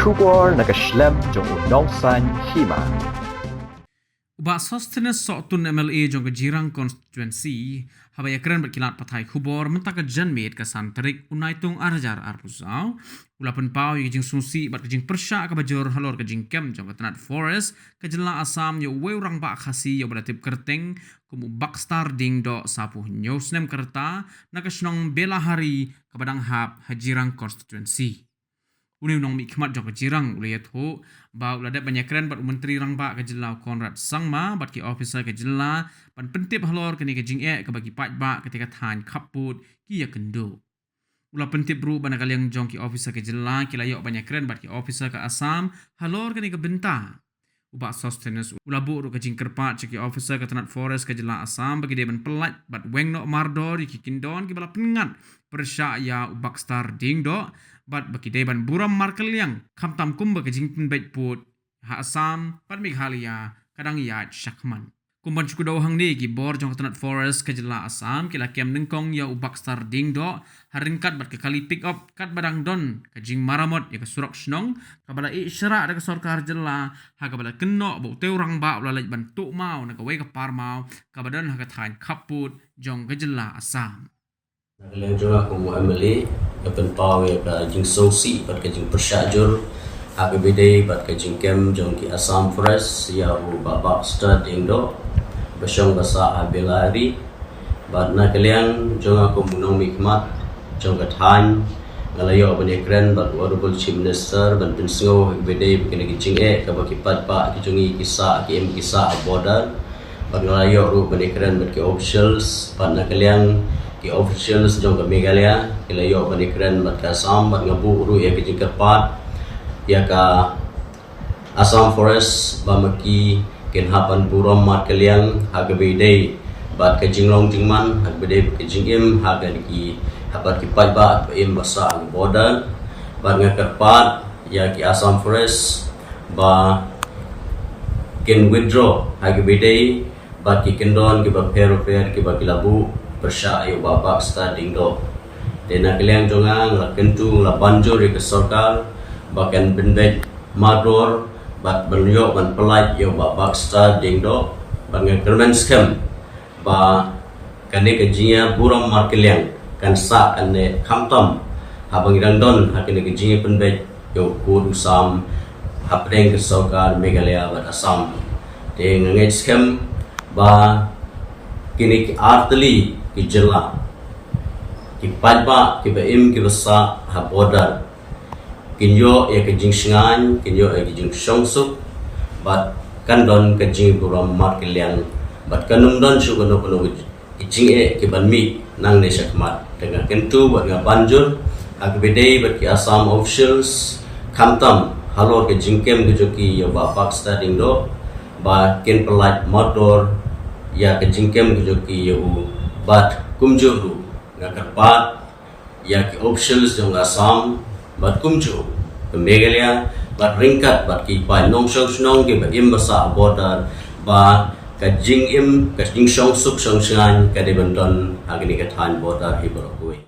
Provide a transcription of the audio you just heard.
Kubor nakaslem jong unongsan hima. Uba Sostenes Sotun MLA jong Jirang constituency habaya keren berkilat patai Kubor mentaka janmit kesan terik unaitung arjar arpusau ulapan pau yang jing sungsi bat kejing persya ke bajor halor kejing kem jong ketenat forest kejela asam yo weurang ba khasi yo beratip kerteng kumu bakstar ding do sapu nyosnem kerta nakasnong bela hari kabadang hab Hajirang constituency. Uni unong mikmat jong Jirang ulayat ho ba ulada banyak keren bat menteri rang ba kejelau Konrad Sangma bat ki officer kejela ban pentip halor kini kejing ke bagi pat ba ketika tan kaput ki ya kendo ula pentip bru ban kaliang jong ki officer kejela ki layok banyak keren bat ki officer ke Asam halor kini ke benta uba Sostenes ula bu ru kejing kerpat ceki officer ke Tenat Forest kejela Asam bagi dia ban pelat bat weng no mardor ki kindon ki bala pengat persya ya ubak star ding do bat bagi deban buram markel yang kamtam kumba kejing penbait put ha Asam pat Meghalaya kadang ya Shakman kumban cukup dau hang ni ki bor jong Tenat Forest kejela Asam kila kem nengkong ya ubak star ding do haringkat bat ke kali pick up kat badang don kejing maramot ya ke surak snong kabala isyara ada ke sorkar jela ha kabala keno bau teurang ba ulalaj ban tuk mau nak we ke parmau kabadan ha katain kaput jong kejela Asam. Nagalang juga aku MLA kapan pawe ka jing songsi bat ka jing persyajur HBD bat ka jing kem jong ki Assam Forest ya u babak start indo besyong basa abelari bat nagalang juga aku munong mikmat jong ka than ngalayo bani kren bat honorable chief minister ban pinsingo HBD bikini ki jing ka baki pat pa ki jongi kisa ki em kisa border bat ngalayo ru bani kren bat ki officials bat nagalang ki officials jong ke Meghalaya kilayo bani keren bat ka Assam bat ngabu ru ya ke jingkerpat ya ka Assam Forest ba maki ken hapan burom mat kaliang ha ke bidai bat ke jinglong jingman ha bidai ke jingim ha ki hapat ki pat ba im basa ang border bat ngakerpat ya ki Assam Forest ba ken withdraw ha ke bidai bat ki kendon ki ba fair ki ba kilabu persya ayo babak starting do dena kaliang jongang la kentu la banjur ke sarkar bahkan benbet mador bat beliau ban pelaj yo babak starting do bangen kermen scam ba kane kejinya buram mar kaliang kan sa kane khamtam habang rangdon hakene kejinya benbet yo kudu sam hapdeng ke sarkar Meghalaya bat Assam de ngai scam ba kini artli ki jela ki padba ki baim ki basa ha border kinyo ya ke jing shingan kinyo ya ke jing shongsuk bat kandon ke jing buram mar kiliang bat kanum don shu kono kono jing ki banmi nang ne shakmat dengan kentu bat nga banjur akbedei bat ki Assam officials kamtam halor ke jingkem ke joki ya bapak starting do ba ken pelat motor ya ke jingkem ke joki ya bat kumjuru ngakarpat ya ki officials jong Assam bat kumju ke Meghalaya bat ringkat bat ki pai nong shong snong ke ba im basa border ba ka jing im ka jing shong suk shong shan ka de bandon agni ka than border hi boro